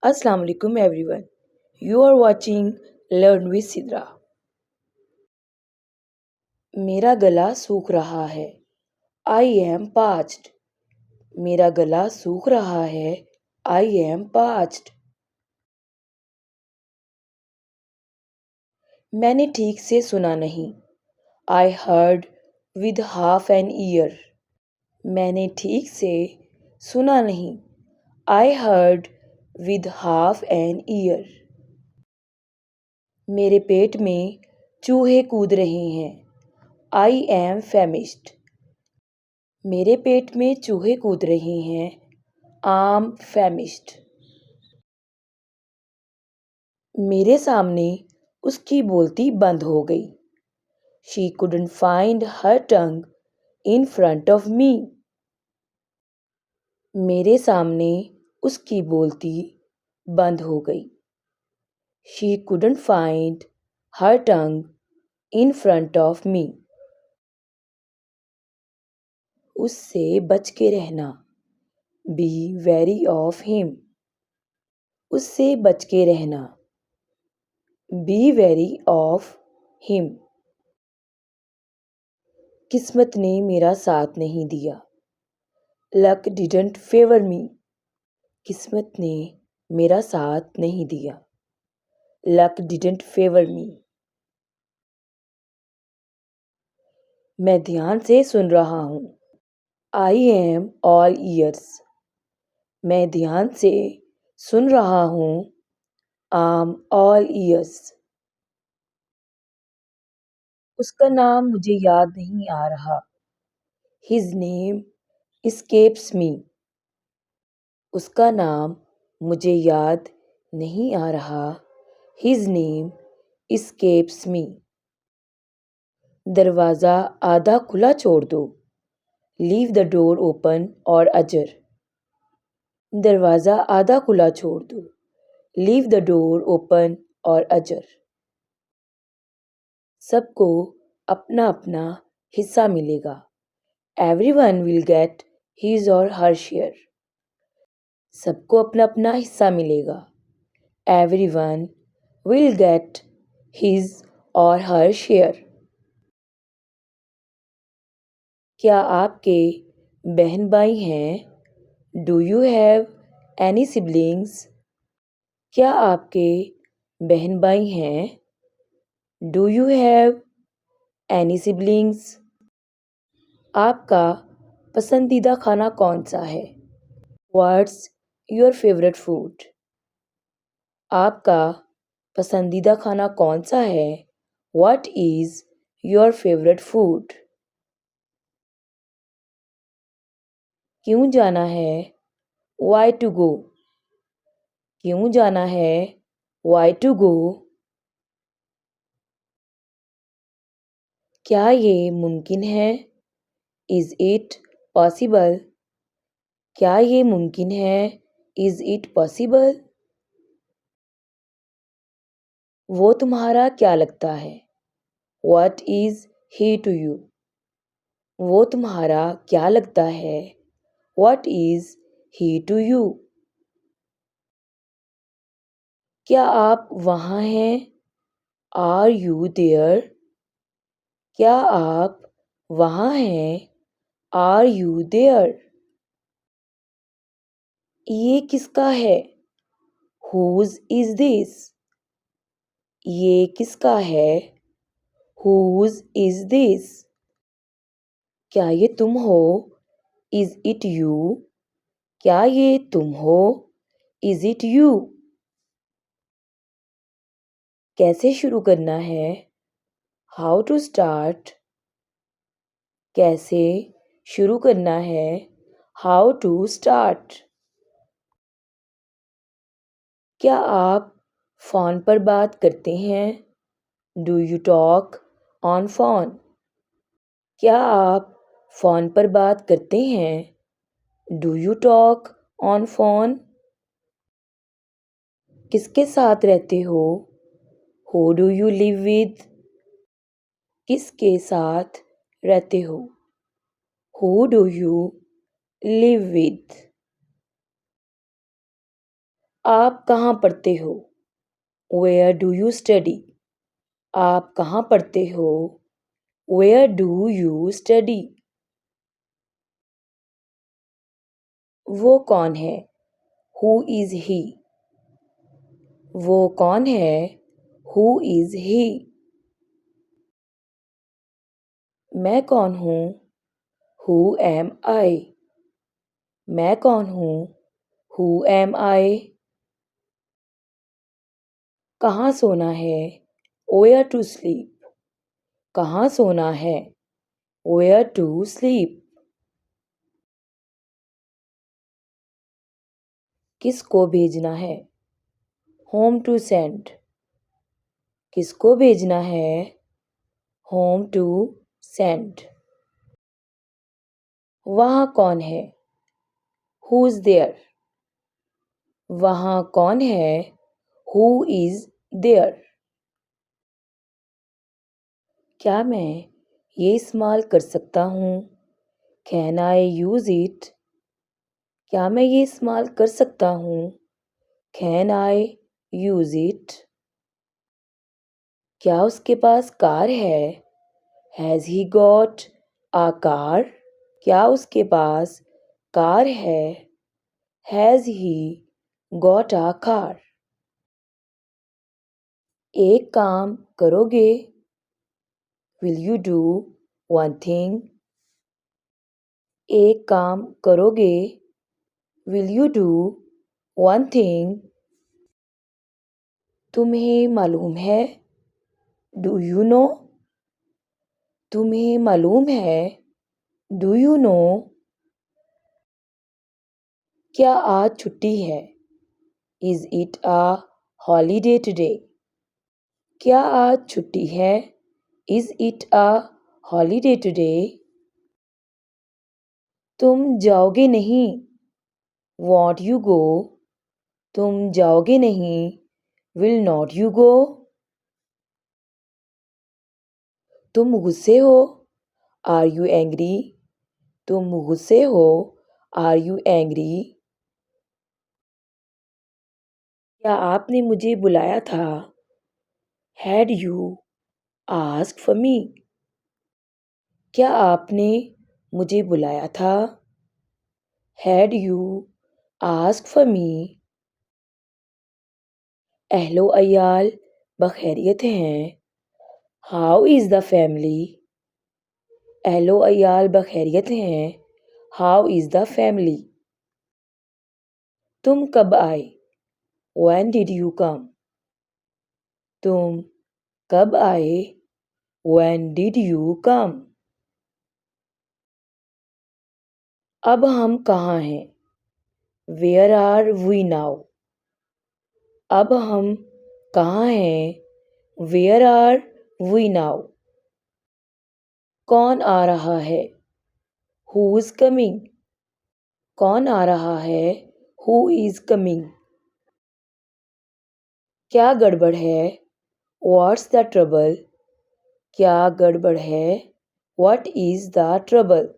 Assalamu alaikum everyone. You are watching Learn with Sidra. मेरा गला सूख रहा है. I am parched. मेरा गला सूख रहा है. I am parched. मैंने ठीक से सुना नहीं. I heard with half an ear. मैंने ठीक से सुना नहीं. I heard with half an ear. मेरे पेट में चूहे कूद रहे हैं. I am famished. मेरे पेट में चूहे कूद रहे हैं. I'm famished. मेरे सामने उसकी बोलती बंद हो गई. She couldn't find her tongue in front of me. मेरे सामने उसकी बोलती बंद हो गई. She couldn't find her tongue in front of me. उससे बच के रहना. Be wary of him. उससे बच के रहना. Be wary of him. किस्मत ने मेरा साथ नहीं दिया. Luck didn't favor me. किस्मत ने मेरा साथ नहीं दिया. Luck didn't favor me. मैं ध्यान से सुन रहा हूँ. I am all ears. मैं ध्यान से सुन रहा हूँ. I'm all ears. उसका नाम मुझे याद नहीं आ रहा. His name escapes me. उसका नाम मुझे याद नहीं आ रहा. His name escapes me. दरवाज़ा आधा खुला छोड़ दो. Leave the door open or अजर. दरवाज़ा आधा खुला छोड़ दो. Leave the door open or अजर. सबको अपना अपना हिस्सा मिलेगा. Everyone will get his or her share. सबको अपना अपना हिस्सा मिलेगा. Everyone will get his or her share. क्या आपके बहन भाई हैं? Do you have any siblings? क्या आपके बहन भाई हैं? Do you have any siblings? आपका पसंदीदा खाना कौन सा है? What's your favorite food? आपका पसंदीदा खाना कौन सा है? What is your favorite food? क्यों जाना है? Why to go? क्यों जाना है? Why to go? क्या ये मुमकिन है? Is it possible? क्या ये मुमकिन है? Is it possible? वो तुम्हारा क्या लगता है? What is he to you? वो तुम्हारा क्या लगता है? What is he to you? क्या आप वहाँ हैं? Are you there? क्या आप वहाँ हैं? Are you there? ये किसका है? Whose is this? ये किसका है? Whose is this? क्या ये तुम हो? Is it you? क्या ये तुम हो? Is it you? कैसे शुरू करना है? How to start? कैसे शुरू करना है? How to start? क्या आप फ़ोन पर बात करते हैं? Do you talk on phone? क्या आप फ़ोन पर बात करते हैं? Do you talk on phone? किसके साथ रहते हो? Who do you live with? किसके साथ रहते हो? Who do you live with? आप कहाँ पढ़ते हो? Where do you study? आप कहाँ पढ़ते हो? Where do you study? वो कौन है? Who is he? वो कौन है? Who is he? मैं कौन हूँ? Who am I? मैं कौन हूँ? Who am I? कहाँ सोना है? Where to sleep? कहाँ सोना है? Where to sleep? किसको भेजना है? Home to send. किसको भेजना है? Home to send. वहाँ कौन है? Who's there? वहाँ कौन है? Who is there? क्या मैं ये इस्तेमाल कर सकता हूँ? Can I use it? क्या मैं ये इस्तेमाल कर सकता हूँ? Can I use it? क्या उसके पास कार है? Has he got a car? क्या उसके पास कार है? Has he got a car? एक काम करोगे? Will you do one thing? एक काम करोगे? Will you do one thing? तुम्हें मालूम है? Do you know? तुम्हें मालूम है? Do you know? क्या आज छुट्टी है? Is it a holiday today? क्या आज छुट्टी है? Is it a holiday today? तुम जाओगे नहीं? Won't you go? तुम जाओगे नहीं? Will not you go? तुम गुस्से हो? Are you angry? तुम गुस्से हो? Are you angry? क्या आपने मुझे बुलाया था? Had you asked for me? क्या आपने मुझे बुलाया था? Had you asked for me? अहलो अय्याल बखैरियत हैं? How is the family? अहलो अय्याल बखैरियत हैं? How is the family? तुम कब आए? When did you come? तुम कब आए? When did you come? अब हम कहाँ हैं? Where are we now? अब हम कहाँ हैं? Where are we now? कौन आ रहा है? Who is coming? कौन आ रहा है? Who is coming? क्या गड़बड़ है? What's the trouble? क्या गड़बड़ है? What is the trouble?